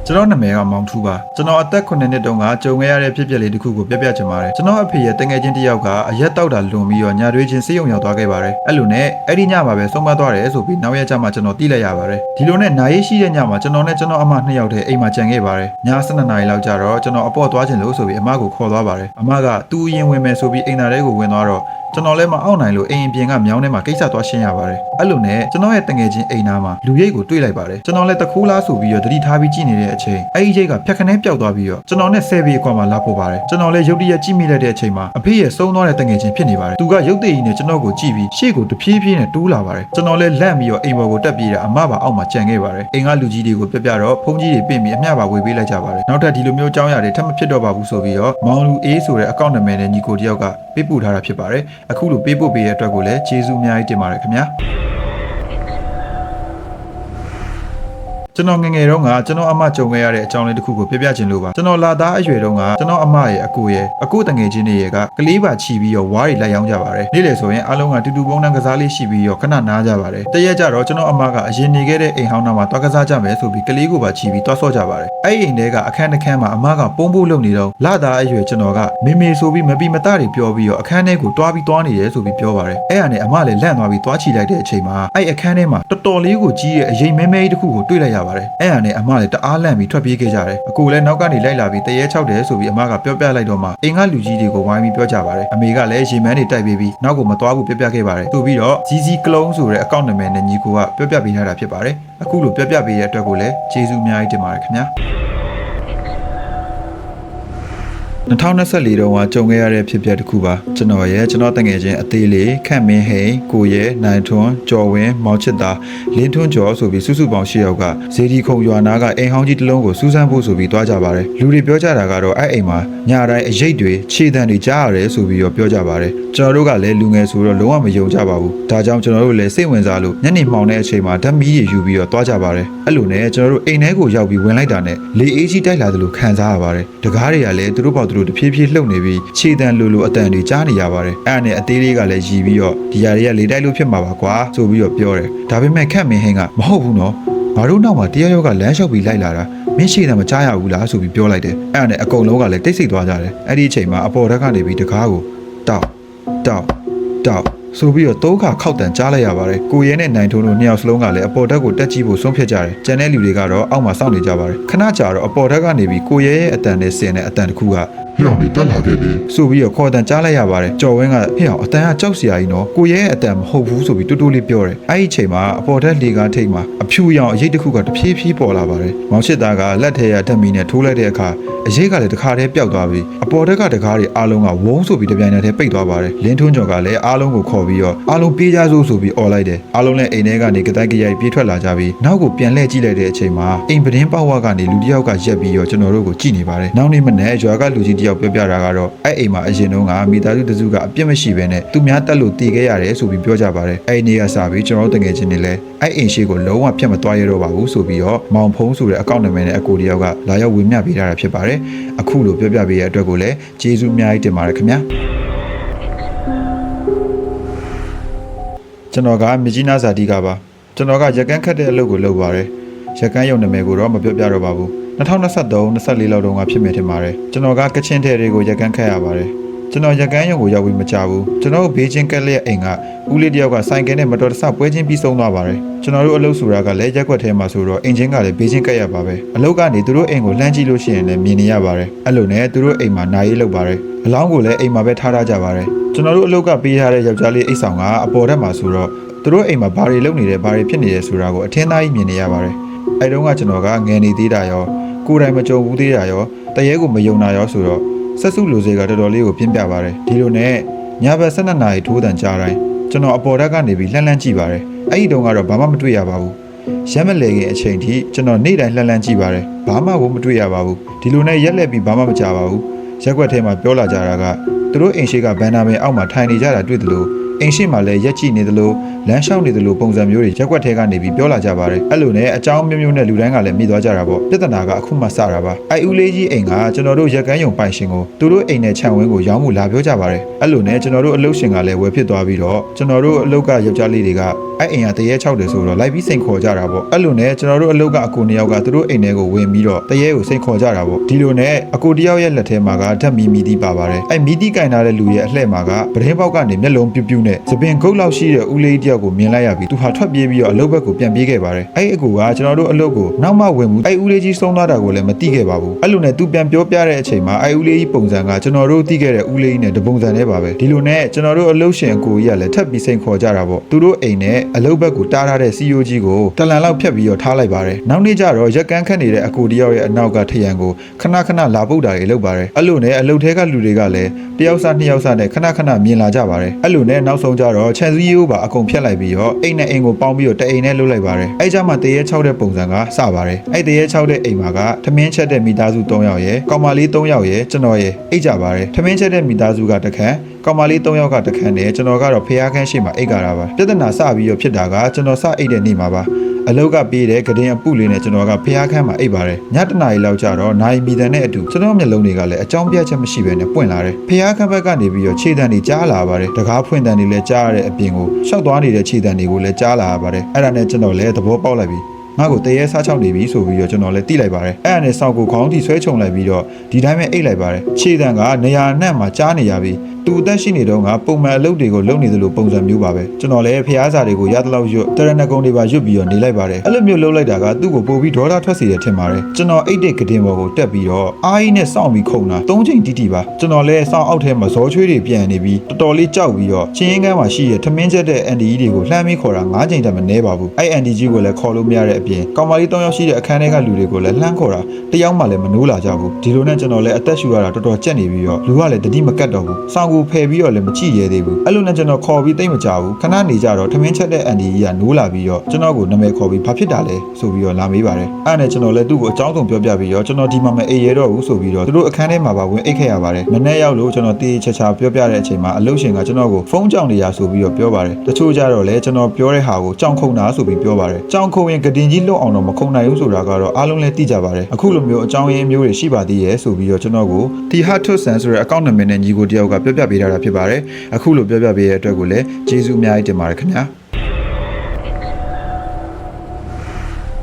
S1: ကျွန်တော်နာမည်ကမောင်ထူးပါကျွန်တော်အသက်9နှစ်တုန်းကကြုံခဲ့ရတဲ့ဖြစ်ပျက်လေးတစ်ခုကိုပြပြချင်ပါတယ်ကျွန်တော်အဖေရဲ့တငယ်ချင်းတစ်ယောက်ကအရက်တောက်တာလွန်ပြီးတော့ညာတွေးချင်းဆေးရုံရောက်သွားခဲ့ပါတယ်အဲ့လိုနဲ့အဲ့ဒီညမှာပဲဆုံးမသွားတယ်ဆိုပြီးနောက်ရက်ကျမှကျွန်တော်သိလိုက်ရပါတယ်ဒီလိုနဲ့နိုင်ရှိတဲ့ညမှာကျွန်တော်နဲ့ကျွန်တော်အမ2ယောက်တည်းအိမ်မှာကြံခဲ့ပါတယ်ည12နာရီလောက်ကျတော့ကျွန်တော်အပေါ့သွားခြင်းလို့ဆိုပြီးအမကိုခေါ်သွားပါတယ်အမကသူ့အရင်ဝင်မယ်ဆိုပြီးအိမ်သားတွေကိုဝင်သွားတော့ကျွန်တော်လည်းမအောင်နိုင်လို့အိမ်ပြင်ကမြောင်းထဲမှာကိစ္စသွားရှင်းရပါတယ်အဲ့လိုနဲ့ကျွန်တော်ရဲ့တငယ်ချင်းအိမ်သားမှာလူရိတ်ကိုတွေ့လိုက်ပါတယ်ကျွန်တော်လည်းတခိုးလားဆိုပြီးတော့တတိထားပြီးကြည့်နေတဲ့အချိန်အဲ့ဒီရိတ်ကဖြတ်ခနဲပျောက်သွားပြီးတော့ကျွန်တော်နဲ့10ပေအကွာမှာလာဖို့ပါတယ်ကျွန်တော်လည်းရုတ်တရက်ကြည့်မိလိုက်တဲ့အချိန်မှာအဖေရဲ့ဆုံးသွားတဲ့တငယ်ချင်းဖြစ်နေပါတယ်သူကရုတ်တရက်နဲ့ကျွန်တော်ကိုကြည့်ပြီးရှေ့ကိုတဖြည်းဖြည်းနဲ့တိုးလာပါတယ်ကျွန်တော်လည်းလန့်ပြီးတော့အိမ်ပေါ်ကိုတက်ပြေးတာအမပါအောက်မှာကြံခဲ့ပါတယ်အိမ်ကလူကြီးတွေကိုပြတော့ဖုန်းကြီးတွေပြင်ပြီးအမျှပါဝေပေးလိုက်ကြပါတယ်နောက်ထပ်ဒီလိုမျိုးအကြောင်းအရာတွေထပ်မဖြစ်တော့ပါဘူးဆိုပြီးတော့မောင်လူအေးဆိုတဲ့အကောင့်နာမည်နဲ့ညီကိုတယောက်ကပေးပို့ထားတာဖြစ်ပါတယ်အခုလိုပေးပို့ပေးရတဲ့အတွက်ကိုလည်းကျေးဇူးအများကြီးတင်ပါတယ်ခင်ဗျာကျွန်တော်ငငယ်တုန်းကကျွန်တော်အမကြုံခဲ့ရတဲ့အကြောင်းလေးတစ်ခုကိုပြပြချင်လို့ပါကျွန်တော်လာသားအရွယ်တုန်းကကျွန်တော်အမရဲ့အကိုတငယ်ချင်းတွေရဲ့ကလေးပါချီပြီးတော့ဝါးတွေလိုက်ရောင်းကြပါတယ်နေ့လေဆိုရင်အားလုံးကတူတူပုံနှံကစားလေးရှိပြီးတော့ခဏနားကြပါတယ်တရက်ကြတော့ကျွန်တော်အမကအရင်နေခဲ့တဲ့အိမ်ဟောင်းနာမှာတွားကစားကြမယ်ဆိုပြီးကလေးကိုပါချီပြီးတွားဆော့ကြပါတယ်အဲ့ဒီအိမ်ထဲကအခန်းတစ်ခန်းမှာအမကပုံပို့လုပ်နေတော့လာသားအရွယ်ကျွန်တော်ကမေမေဆိုပြီးမပီမတတွေပြောပြီးတော့အခန်းထဲကိုတွားပြီးတွားနေတယ်ဆိုပြီးပြောပါတယ်အဲ့ဒါနဲ့အမလည်းလန့်သွားပြီးတွားချီလိုက်တဲ့အချိန်မှာအဲ့အခန်းထဲမှာတော်တော်လေးကိုကြီးရဲ့အရင်မဲမဲတစ်ခုကိုတွေ့လိုက်ရပါတယ်အဲ့ဒါနဲ့အမလည်းတအားလန့်ပြီးထွက်ပြေးခဲ့ကြတယ်အကိုလည်းနောက်ကနေလိုက်လာပြီးတရေ6တယ်ဆိုပြီးအမကပြောပြလိုက်တော့မှအိမ်ကလူကြီးတွေကိုဝိုင်းပြီးပြောကြပါတယ်အမေကလည်းရေမန်းတွေတိုက်ပေးပြီးနောက်ကိုမသွားဘူးပြောပြခဲ့ပါတယ်သူပြီးတော့ GC ကလုံးဆိုတဲ့အကောင့်နာမည်နဲ့ညီကိုကပြောပြပေးထားတာဖြစ်ပါတယ်အခုလိုပြောပြပေးရတဲ့အတွက်ကိုလည်းကျေးဇူးအများကြီးတင်ပါတယ်ခင်ဗျာ2024တုန်းကကြုံခဲ့ရတဲ့ဖြစ်ပျက်တစ်ခုပါကျွန်တော်တငယ်ချင်းအသေးလေးခန့်မင်းဟိန်ကိုရဲနိုင်ထွန်းကျော်ဝင်းမောင်ချစ်တာလင်းထွန်းကျော်ဆိုပြီးစုစုပေါင်း10ယောက်ကဇေဒီခုံရွာနာကအိမ်ဟောင်းကြီးတစ်လုံးကိုစူးစမ်းဖို့ဆိုပြီးတွားကြပါတယ်လူတွေပြောကြတာကတော့အဲ့အိမ်မှာညတိုင်းအရိတ်တွေခြေတံတွေကြားရတယ်ဆိုပြီးတော့ပြောကြပါတယ်ကျွန်တော်တို့ကလည်းလူငယ်ဆိုတော့လုံးဝမယုံကြပါဘူးဒါကြောင့်ကျွန်တော်တို့လည်းစိတ်ဝင်စားလို့ညနေမှောင်တဲ့အချိန်မှာဓာတ်မီးတွေယူပြီးတော့တွားကြပါတယ်အဲ့လိုနဲ့ကျွန်တော်တို့အိမ်ထဲကိုရောက်ပြီးဝင်လိုက်တာနဲ့လေအေးကြီးတိုက်လာတယ်လို့ခံစားရပါတယ်တကားတွေကလည်းသူတို့ပေါ့သူတို့တဖြည်းဖြည်းလှုပ်နေပြီးခြေတံလိုအတန်တွေကြားနေရပါတယ်အဲ့ဒါနဲ့အသေးလေးကလည်းရီပြီးတော့ဒီຢာတွေကလေတိုက်လို့ဖြစ်မှာပါကွာဆိုပြီးတော့ပြောတယ်ဒါပေမဲ့ခန့်မင်းဟင်းကမဟုတ်ဘူးနော်ငါတို့နောက်မှာတရားရောက်ကလမ်းလျှောက်ပြီးလိုက်လာတာမင်းရှိတယ်မကြားရဘူးလားဆိုပြီးပြောလိုက်တယ်အဲ့ဒါနဲ့အကုန်လုံးကလည်းတိတ်ဆိတ်သွားကြတယ်အဲ့ဒီအချိန်မှာအပေါ်ဓာတ်ကနေပြီးတကားကိုတောက်ဆိုပြီးတော့သုံးခါခောက်တန်ကြားလိုက်ရပါတယ်ကိုရဲနဲ့နိုင်ထုံးတို့နှစ်ယောက်စလုံးကလည်းအပေါ်ဓာတ်ကိုတက်ကြည့်ဖို့ဆုံးဖြတ်ကြတယ်ကျန်တဲ့လူတွေကတော့အောက်မှာစောင့်နေကြပါတယ်ခဏကြာတော့အပေါ်ဓာတ်ကနေပြီးကိုရဲရဲ့အတန်နဲ့ဆင်တဲ့အတန်တစ်ခုကဟျောင်းနေတက်လာခဲ့တယ်ဆိုပြီးတော့ခေါ်တန်ကြားလိုက်ရပါတယ်ကျော်ဝင်းကဟျောင်းအတန်ကကြောက်စရာကြီးနော်ကိုရဲရဲ့အတန်မဟုတ်ဘူးဆိုပြီးတူတူလေးပြောတယ်အဲ့ဒီအချိန်မှာအပေါ်ဓာတ်လေကားထိတ်မှာအဖြူရောင်အရိပ်တစ်ခုကတဖြည်းဖြည်းပေါ်လာပါတယ်မောင်ချစ်သားကလက်ထဲရဓာတ်မီနဲ့ထိုးလိုက်တဲ့အခါအရိပ်ကလည်းတစ်ခါတည်းပျောက်သွားပြီးအပေါ်ဓာတ်ကတကားတွေအားလုံးကဝုန်းဆိုပြီးတပြိုင်တည်းပိတ်သွားပါတယ်လင်းထွန်းကျော်ကလည်းအားလုံးကိုခေါ်ပြီးတော့အားလုံးပြေးကြစို့ဆိုပြီးអော်လိုက်တယ်အားလုံးလည်းအိမ်ထဲကနေကတိုက်ကြရိုက်ပြေးထွက်လာကြပြီးနောက်ကိုပြန်လှည့်ကြည့်လိုက်တဲ့အချိန်မှာအိမ်ပဒင်းပေါက်ဝကနေလူတစ်ယောက်ကရက်ပြီးတော့ကျွန်တော်တို့ကိုကြည့်နေပါတယ်နောက်နေ့မနေ့ရွာကလူကြီးတစ်ယောက် ယောက်ပြောပြတာကတော့အဲ့အိမ်မှာအရင်တုန်းကမိသားစုတစုကအပြစ်မရှိဘဲနဲ့သူများတက်လို့တည်ခဲ့ရတယ်ဆိုပြီးပြောကြပါတယ်အဲ့ဒီနေ့ကစပြီးကျွန်တော်တို့တငယ်ချင်းတွေလည်းအဲ့အိမ်ရှိကိုလုံးဝဖြတ်မသွားရတော့ပါဘူးဆိုပြီးတော့မောင်ဖုံးဆိုတဲ့အကောင့်နံပါတ်နဲ့အကိုတယောက်ကလာရောက်ဝေမျှပေးထားတာဖြစ်ပါတယ်အခုလိုပြောပြပေးရတဲ့အတွက်ကိုလည်းကျေးဇူးအများကြီးတင်ပါတယ်ခင်ဗျာကျွန်တော်ကမြကြီးနားဇာတိကပါကျွန်တော်ကရကန်းခတ်တဲ့အလုပ်ကိုလုပ်ပါတယ်ရကန်းရုံနာမည်ကိုတော့မပြောပြတော့ပါဘူး2023-24လောက်တုန်းကဖြစ်မယ်ထင်ပါတယ်ကျွန်တော်ကကချင်ထဲတွေကိုရကန်းခတ်ရပါတယ်ကျွန်တော်ရကန်းရုံကိုရောက်ပြီးမကြဘူးကျွန်တော်ဘေးချင်းကက်လက်အိမ်ကဦးလေးတယောက်ကဆိုင်ကယ်နဲ့မတော်တဆပွဲချင်းပြီးဆုံးသွားပါတယ်ကျွန်တော်တို့အလုပ်ဆိုတာကလည်းရက်ွက်ထဲမှာဆိုတော့အင်ဂျင်ကလည်းဘေးချင်းကက်ရပါပဲအလုပ်ကနေသူတို့အိမ်ကိုလှမ်းကြည့်လို့ရှိရင်လည်းမြင်နေရပါတယ်အဲ့လိုနဲ့သူတို့အိမ်မှာနာရေးလုပ်ပါတယ်အလောင်းကိုလည်းအိမ်မှာပဲထားကြပါတယ်ကျွန်တော်တို့အလုပ်ကပေးထားတဲ့ယောက်ျားလေးအိတ်ဆောင်ကအပေါ်ထက်မှာဆိုတော့သူတို့အိမ်မှာဘာတွေလုပ်နေတယ်ဘာတွေဖြစ်နေတယ်ဆိုတာကိုအထင်သားကြီးမြင်နေရပါတယ်အဲ့တုန်းကကျွန်တော်ကငယ်နေသေးတာရောကိုယ်တိုင်မကြုံဘူးသေးတာရောတရေကိုမယုံတာရောဆိုတော့ဆက်စုလူစေကတော်တော်လေးကိုပြင်းပြပါတယ်ဒီလိုနဲ့ညဘက်12နာရီထိုးတန်ကြားတိုင်းကျွန်တော်အပေါ်ဓာတ်ကနေပြီးလှမ်းလှမ်းကြည့်ပါတယ်အဲ့ဒီတုန်းကတော့ဘာမှမတွေ့ရပါဘူးရက်မလဲခင်အချိန်ထိကျွန်တော်နေ့တိုင်းလှမ်းလှမ်းကြည့်ပါတယ်ဘာမှမတွေ့ရပါဘူးဒီလိုနဲ့ရက်လက်ပြီးဘာမှမကြပါဘူးရက်ွက်ထဲမှာပြောလာကြတာကသူတို့အိမ်ရှိကဘန်နာမင်အောက်မှာထိုင်နေကြတာတွေ့တယ်လို့အိမ်ရှိမှာလည်းရက်ကြည့်နေတယ်လို့လမ်းလျှောက်နေတယ်လို့ပုံစံမျိုးတွေရက်ွက်ထဲကနေပြီးပြောလာကြပါတယ်အဲ့လိုနဲ့အကြောင်းမျိုးမျိုးနဲ့လူတိုင်းကလည်းမိသွားကြတာပေါ့ပြဿနာကအခုမှစတာပါအဲ့ဦးလေးကြီးအိမ်ကကျွန်တော်တို့ရက်ကန်းယုံပိုင်ရှင်ကိုသူတို့အိမ်နဲ့ခြံဝင်းကိုရောင်းမှုလာပြောကြပါတယ်အဲ့လိုနဲ့ကျွန်တော်တို့အလုပ်ရှင်ကလည်းဝယ်ဖြစ်သွားပြီးတော့ကျွန်တော်တို့အလုပ်ကယောက်ျားလေးတွေကအဲ့အိမ်ကတရေ6တယ်ဆိုတော့လိုက်ပြီးစိန်ခေါ်ကြတာပေါ့အဲ့လိုနဲ့ကျွန်တော်တို့အလုပ်ကအကို2ယောက်ကသူတို့အိမ်ထဲကိုဝင်ပြီးတော့တရေကိုစိန်ခေါ်ကြတာပေါ့ဒီလိုနဲ့အကို1ယောက်ရဲ့လက်ထဲမှာကဓာတ်မီတီးပါပါတယ်အဲ့မီတီးကင်ထားတဲ့လူရဲ့အလှဲ့မှာကပရင်းပေါက်ကနေမျက်လုံးပြူးပြူးနဲ့သပင်ကုတ်လောက်ရှိတဲ့ဦးလေးတယောက်ကိုမြင်လိုက်ရပြီးသူဟာထွက်ပြေးပြီးတော့အလုပ်ဘက်ကိုပြန်ပြေးခဲ့ပါတယ်အဲ့အကူကကျွန်တော်တို့အလုပ်ကိုနောက်မှဝင်မှုအဲ့ဦးလေးကြီးဆုံးသွားတာကိုလည်းမသိခဲ့ပါဘူးအဲ့လိုနဲ့သူပြန်ပြောပြတဲ့အချိန်မှာအဲ့ဦးလေးကြီးပုံစံကကျွန်တော်တို့သိခဲ့တဲ့ဦးလေးကြီးနဲ့တပုံစံနဲ့ပါပဲဒီလိုနဲ့ကျွန်တော်တို့အလုပ်ရှင်အကူကြီးကလည်းထပ်ပြီးစိန်ခေါ်ကြတာပေါ့သူတို့အိမ်နဲ့အလုပ်ဘက်ကိုတားထားတဲ့ CEO ကြီးကိုတလန်လောက်ဖြတ်ပြီးတော့ထားလိုက်ပါတယ်နောက်နေ့ကျတော့ရက်ကန်းခတ်နေတဲ့အကူတယောက်ရဲ့အနောက်ကထရန်ကိုခဏခဏလာပုတ်တာတွေလုပ်ပါတယ်အဲ့လိုနဲ့အလုပ်ထဲကလူတွေကလည်းတယောက်စားနှစ်ယောက်စားနဲ့ခဏခဏမြင်လာကြပါတယ်အဲ့လိုနဲ့နောက်ဆုံးကျတော့ခြံစည်းရိုးပါအကုန်ဖြတ်လိုက်ပြီးတော့အိမ်နဲ့အိမ်ကိုပေါင်းပြီးတော့တအိမ်နဲ့လှုပ်လိုက်ပါတယ်အဲ့ကြမှာတရေ6တဲ့ပုံစံကစပါတယ်အဲ့တရေ6တဲ့အိမ်မှာကထမင်းချက်တဲ့မိသားစု3ယောက်ရယ်ကောင်မလေး3ယောက်ရယ်ကျွန်တော်ရယ်အိတ်ကြပါတယ်ထမင်းချက်တဲ့မိသားစုကတစ်ခန်းကောင်မလေး3ယောက်ကတစ်ခန်းနဲ့ကျွန်တော်ကတော့ဖျားခန်းရှိမှအိတ်ကြတာပါပြဿနာစပြီးတော့ဖြစ်တာကကျွန်တော်စအိတ်တဲ့နေ့မှာပါအလောက်ကပေးတဲ့ကတင်အပုလေးနဲ့ကျွန်တော်ကဖျားခန်းမှာအိတ်ပါတယ်ညတနာရီလောက်ကျတော့နိုင်မီတန်နဲ့အတူကျွန်တော်မျက်လုံးတွေကလည်းအကြောင်းပြချက်မရှိဘဲနဲ့ပွင့်လာတယ်ဖျားခန်းဘက်ကနေပြီးတော့ခြေတံတွေကြားလာပါတယ်တကားဖွင့်တံတွေလည်းကြားရတဲ့အပြင်ကိုရှောက်သွားနေတဲ့ခြေတံတွေကိုလည်းကြားလာရပါတယ်အဲ့ဒါနဲ့ကျွန်တော်လည်းသဘောပေါက်လိုက်ပြီငါ့ကိုတရေစားချောက်နေပြီဆိုပြီးတော့ကျွန်တော်လည်းတိလိုက်ပါတယ်အဲ့ဒါနဲ့စောက်ကိုခေါင်းထိဆွဲချုံလိုက်ပြီးတော့ဒီတိုင်းပဲအိတ်လိုက်ပါတယ်ခြေတံကနေရာအနှံ့မှာကြားနေရပြီသူအသက်ရှိနေတော့ကပုံမှန်အလုပ်တွေကိုလုပ်နေသလိုပုံစံမျိုးပါပဲကျွန်တော်လည်းဖျားစာတွေကိုရသလောက်ရွတ်တရဏဂုံတွေပါရွတ်ပြီးတော့နေလိုက်ပါတယ်အဲ့လိုမျိုးလုပ်လိုက်တာကသူ့ကိုပို့ပြီးဒေါသထွက်စေတယ်ထင်ပါတယ်ကျွန်တော်အိတ်တဲ့ကတင်ဘော်ကိုတက်ပြီးတော့အားကြီးနဲ့စောင့်ပြီးခုန်တာ3ချိန်တိတိပါကျွန်တော်လည်းစောင့်အောက်ထဲမှာဇောချွေးတွေပြန်နေပြီးတော်တော်လေးကြောက်ပြီးတော့ချင်းရင်ကန်းမှာရှိတဲ့ထမင်းချက်တဲ့အန်ဒီကြီးတွေကိုလှမ်းပြီးခေါ်တာ9ချိန်တက်မနေပါဘူးအဲ့အန်ဒီကြီးကိုလည်းခေါ်လို့မရတဲ့အပြင်ကောင်မလေး3ယောက်ရှိတဲ့အခန်းထဲကလူတွေကိုလည်းလှမ်းခေါ်တာတယောက်မှလည်းမနိုးလာကြဘူးဒီလိုနဲ့ကျွန်တော်လည်းအသက်ရှူရတာတော်တော်ကြက်နေပြီးတော့လူကလည်းတတိမကတ်တော့ဘူးစောင့်ကိုဖယ်ပြီးတော့လည်းမကြည့်ရသေးဘူးအဲ့လိုနဲ့ကျွန်တော်ခေါ်ပြီးတိတ်မကြဘူးခဏနေကြတော့ထမင်းချက်တဲ့အန်ဒီကြီးကနိုးလာပြီးတော့ကျွန်တော်ကိုနာမည်ခေါ်ပြီးဘာဖြစ်တာလဲဆိုပြီးတော့လာမေးပါတယ်အဲ့နဲ့ကျွန်တော်လည်းသူ့ကိုအကြောင်းစုံပြောပြပြီးတော့ကျွန်တော်ဒီမှာမအိပ်ရတော့ဘူးဆိုပြီးတော့သူတို့အခန်းထဲမှာပါဝင်အိတ်ခဲ့ရပါတယ်မနေ့ရောက်လို့ကျွန်တော်တေးချာချာပြောပြတဲ့အချိန်မှာအလုပ်ရှင်ကကျွန်တော်ကိုဖုန်းကြောင်နေရဆိုပြီးတော့ပြောပါတယ်တချို့ကြတော့လည်းကျွန်တော်ပြောတဲ့ဟာကိုကြောင်ခုန်တာဆိုပြီးပြောပါတယ်ကြောင်ခုန်ရင်ကတင်ကြီးလွတ်အောင်တော့မခုန်နိုင်ဘူးဆိုတာကတော့အားလုံးလည်းသိကြပါတယ်အခုလိုမျိုးအကြောင်းရင်းမျိုးတွေရှိပါသေးရဲ့ဆိုပြီးတော့ကျွန်တော်ကိုဒီဟာထွတ်ဆန်ဆိုတဲ့အကောင့်နံပါတ်နဲ့ညီကိုတယောက်ကပြောပြပေးထားတာဖြစ်ပါတယ်အခုလိုပြောပြပေးတဲ့အတွက်ကိုလည်းကျေးဇူးအများကြီးတင်ပါတယ်ခင်ဗျာ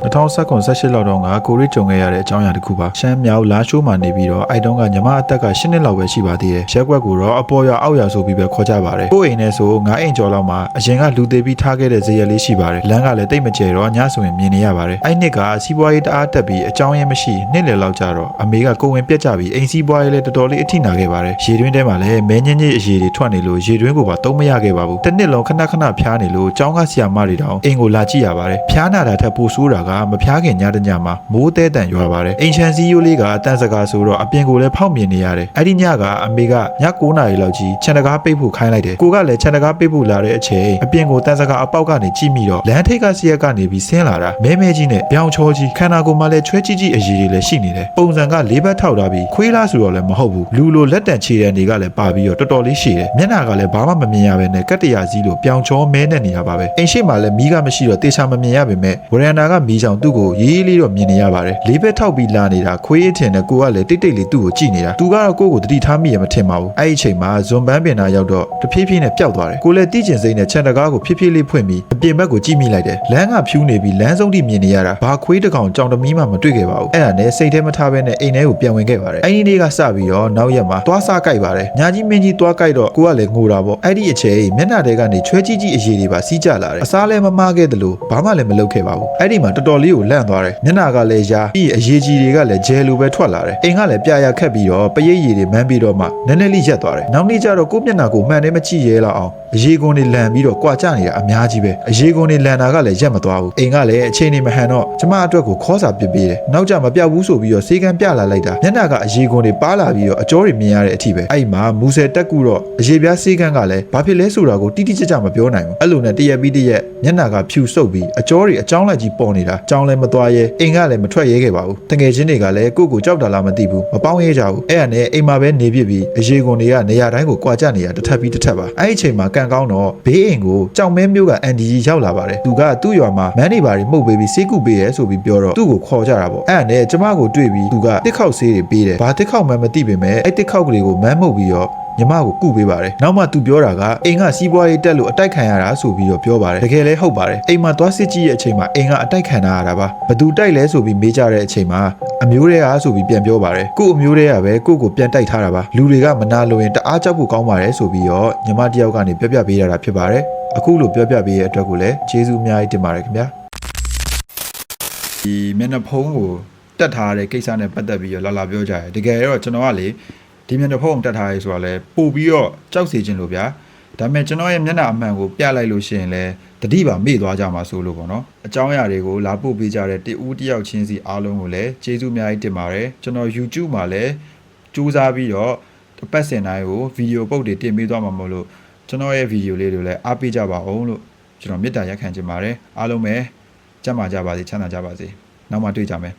S1: 2018လောက်တော့ကကိုရီကြုံခဲ့ရတဲ့အကြောင်းအရာတစ်ခုပါရှမ်းမြောက်လာရှိုးမှာနေပြီးတော့အဲ့တုန်းကညီမအသက်က10နှစ်လောက်ပဲရှိပါသေးတယ်ရက်ွက်ကိုတော့အပေါ်ရအောက်ရဆိုပြီးပဲခေါ်ကြပါတယ်ကိုအိမ်နဲ့ဆို9အိမ်ကျော်လောက်မှာအရင်ကလူသေးပြီးထားခဲ့တဲ့ဇေယျလေးရှိပါတယ်လမ်းကလည်းတိတ်မကျဲတော့ညဆိုရင်မြင်နေရပါတယ်အဲ့နှစ်ကစီးပွားရေးတအားတက်ပြီးအကြောင်းရင်းမရှိနှစ်လယ်လောက်ကြတော့အမေကကိုဝင်ပြက်ကြပြီးအိမ်စီးပွားရေးလည်းတော်တော်လေးအထိနာခဲ့ပါတယ်ရေတွင်းထဲမှာလည်းမဲညင်းကြီးအရေတွေထွက်နေလို့ရေတွင်းကိုပါသုံးမရခဲ့ပါဘူးတစ်နှစ်လုံးခဏခဏဖျားနေလို့ကျောင်းကဆရာမတွေတောင်အိမ်ကိုလာကြည့်ရပါတယ်ဖျားနာတာထက်ပိုဆိုးတာက မဖျားခင်ညတညမှာမိုးတဲတန်ရွာပါတယ်အိမ်ချန်စည်းရိုးလေးကတန်စကာဆိုတော့အပြင်ကိုလည်းဖောက်မြင်နေရတယ်အဲ့ဒီညကအမေကည9 နာရီလောက်ကြီးခြံတကားပိတ်ဖို့ခိုင်းလိုက်တယ်ကိုကလည်းခြံတကားပိတ်ဖို့လာတဲ့အချိန်အပြင်ကိုတန်စကားအပေါက်ကနေကြည့်မိတော့လမ်းထိပ်ကစီရက်ကနေပြီးဆင်းလာတာမဲမဲကြီးနဲ့ပြောင်ချောကြီးခန္ဓာကိုယ်မှာလည်းချွဲကြီးကြီးအရည်တွေလည်းရှိနေတယ်ပုံစံကလေးဘက်ထောက်ထားပြီးခွေးလားဆိုတော့လည်းမဟုတ်ဘူးလူလိုလက်တန်ခြေရန်တွေကလည်းပါပြီးတော့တော်တော်လေးရှိတယ်မျက်နှာကလည်းဘာမှမမြင်ရဘဲနဲ့ကတ္တရာကြီးလိုပြောင်ချောမဲနဲ့နေရပါပဲအိမ်ရှိမှလည်းမီးကမရှိတော့တေချာမမြင်ရပေမဲ့ဝရန်တာကမီးချောင်သူ့ကိုရေးလေးတော့မြင်နေရပါတယ်လေးဘက်ထောက်ပြီးလာနေတာခွေးထင်တဲ့ကိုကလည်းတိတ်တိတ်လေးသူ့ကိုကြည့်နေတာသူကတော့ကိုကိုတတိထားမိရမထင်ပါဘူးအဲ့ဒီအချိန်မှာဇွန်ပန်းပင်နာရောက်တော့တဖြည်းဖြည်းနဲ့ပျောက်သွားတယ်ကိုလည်းတိကျင်စိမ့်နဲ့ခြံတကားကိုဖြည်းဖြည်းလေးဖွင့်ပြီးအပြင်ဘက်ကိုကြည့်မိလိုက်တယ်လမ်းကဖြူးနေပြီးလမ်းဆုံးထိမြင်နေရတာဘာခွေးတစ်ကောင်ကြောင်တမီးမှမတွေ့ခဲ့ပါဘူးအဲ့ဒါနဲ့စိတ်ထဲမထားဘဲနဲ့အိမ်ထဲကိုပြန်ဝင်ခဲ့ပါတယ်အဲ့ဒီနေ့ကစပြီးတော့နောက်ရက်မှာသွားစားကြိုက်ပါတယ်ညာကြီးမင်းကြီးသွားကြိုက်တော့ကိုကလည်းငိုတာပေါ့အဲ့ဒီအချိန်မျက်နှာထဲကနေချွဲကြီးကြီးအရည်တွေပါစီးကျလာတယ်အစားလည်းမမားခဲ့တယ်လို့ဘာမှလည်းမလုပ်ခဲ့ပါဘူးအဲ့ဒီမှာတော်တော်လေးကိုလန့်သွားတယ်မျက်နှာကလည်းရာပြီးအရည်ကြီးတွေကလည်းဂျယ်လိုပဲထွက်လာတယ်အိမ်ကလည်းပြာရခက်ပြီးတော့ပရိတ်ရည်တွေမန်းပြီးတော့မှနည်းနည်းလေးရက်သွားတယ်နောက်နေ့ကျတော့ကိုမျက်နှာကိုမှန်တယ်မကြည့်ရဲလောက်အောင်အရေကွန်တွေလန်ပြီးတော့ကြွာကျနေတာအများကြီးပဲအရေကွန်တွေလန်တာကလည်းရက်မသွားဘူးအိမ်ကလည်းအချိန်နေမဟန်တော့ကျမအတွက်ကိုခေါ်စာပစ်ပေးတယ်နောက်ကျမပြောက်ဘူးဆိုပြီးတော့စေကံပြလာလိုက်တာမျက်နှာကအရေကွန်တွေပါလာပြီးတော့အကြောတွေမြင်ရတဲ့အထိပဲအဲ့မှာမူဆယ်တက်ကူတော့အရေပြားစေကံကလည်းဘာဖြစ်လဲဆိုတာကိုတိတိကျကျမပြောနိုင်ဘူးအဲ့လိုနဲ့တရက်ပြီးတရက်မျက်နှာကဖြူဆုပ်ပြီးအကြောတွေအကြောင်းလိုက်ကြီးပေါ်နေတာကြောင်းလည်းမသွားရဲအိမ်ကလည်းမထွက်ရဲခဲ့ပါဘူးတကယ်ချင်းတွေကလည်းကိုကြောက်တာလားမသိဘူးမပေါင်းရဲကြဘူးအဲ့ဒါနဲ့အိမ်မှာပဲနေပြစ်ပြီးအရေကွန်တွေကနေရာတိုင်းကိုကြွာကျနေတာတစ်ထပ်ပြီးတစ်ထပ်ပါအဲ့ဒီအချိန်မှာကန်ကောင်းတော့ဘေးအိမ်ကိုကြောင်မဲမျိုးကအန်ဒီကြီးရောက်လာပါတယ်သူကသူ့ရွာမှာမန်းနေပါတွေမှုတ်ပေးပြီးစေးကုပေးရဲဆိုပြီးပြောတော့သူ့ကိုခေါ်ကြတာပေါ့အဲ့ဒါနဲ့ကျမကိုတွေ့ပြီးသူကတစ်ခေါက်ဆေးတွေပေးတယ်ဘာတစ်ခေါက်မှမသိပေမဲ့အဲ့တစ်ခေါက်ကလေးကိုမန်းမှုတ်ပြီးတော့ညီမကိုကုပေးပါတယ်နောက်မှသူပြောတာကအိမ်ကစီးပွားရေးတက်လို့အတိုက်ခံရတာဆိုပြီးတော့ပြောပါတယ်တကယ်လည်းဟုတ်ပါတယ်အိမ်မှာသွားစစ်ကြည့်ရဲ့အချိန်မှာအိမ်ကအတိုက်ခံရတာပါဘသူတိုက်လဲဆိုပြီးမေးကြတဲ့အချိန်မှာအမျိုးတွေကဆိုပြီးပြန်ပြောပါတယ်ကို့အမျိုးတွေကပဲကိုပြန်တိုက်ထားတာပါလူတွေကမနာလို့ရင်တအားကြောက်ဖို့ကောင်းပါတယ်ဆိုပြီးတော့ညီမတယောက်ကနေပြောပြပေးရတာဖြစ်ပါတယ်အခုလိုပြောပြပေးရဲ့အတွက်ကိုလည်းကျေးဇူးအများကြီးတင်ပါတယ်ခင်ဗျာဒီမျက်နှာဖုံးကိုတက်ထားတဲ့ကိစ္စနဲ့ပတ်သက်ပြီးတော့လာပြောကြတယ်တကယ်တော့ကျွန်တော်ကလေဒီမျက်နှာဖုံးတက်ထားရဲဆိုတာလဲပို့ပြီးတော့ကြောက်စေခြင်းလို့ဗျာဒါပေမဲ့ကျွန်တော်ရဲ့မျက်နှာအမှန်ကိုပြလိုက်လို့ရှိရင်လဲတတိပါမေ့သွားကြမှာဆိုလို့ပေါ့နော်အကြောင်းအရာတွေကိုလာပို့ပေးကြတဲ့တဦးတယောက်ချင်းစီအားလုံးကိုလည်းကျေးဇူးအများကြီးတင်ပါတယ်ကျွန်တော် YouTube မှာလည်းစူးစမ်းပြီးတော့တစ်ပတ်စဉ်တိုင်းကိုဗီဒီယိုပုတ်တွေတင်ပေးသွားမှာမဟုတ်လို့ကျွန်တော်ရဲ့ဗီဒီယိုလေးတွေလည်းအားပေးကြပါအောင်လို့ကျွန်တော်မေတ္တာရက်ခံချင်ပါတယ်အားလုံးပဲကျန်းမာကြပါစေချမ်းသာကြပါစေနောက်မှတွေ့ကြမယ်